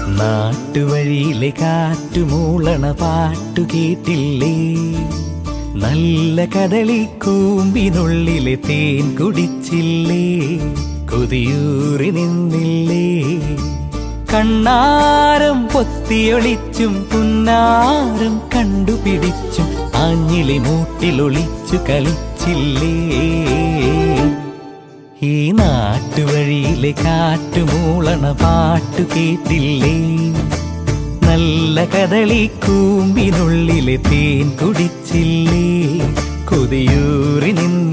നാട്ടുവഴിയിലെ കാറ്റുമൂളണ പാട്ടു കേട്ടില്ലേ? നല്ല കദളിക്കൂമ്പിനുള്ളിലെ തേൻ കുടിച്ചില്ലേ? കൊതിയൂറി നിന്നില്ലേ? കണ്ണാരം പൊത്തിയൊളിച്ചും പുന്നാരം കണ്ടുപിടിച്ചും ആഞ്ഞിലി മൂട്ടിലൊളിച്ചു കളിച്ചില്ലേ? ഈ നാട്ടുവഴിയിലെ കാറ്റുമൂളണ പാട്ടു കേട്ടില്ലേ? നല്ല കദളിക്കൂമ്പിനുള്ളിലെ തേൻ കുടിച്ചില്ലേ? കൊതിയൂറി നിന്നില്ലേ?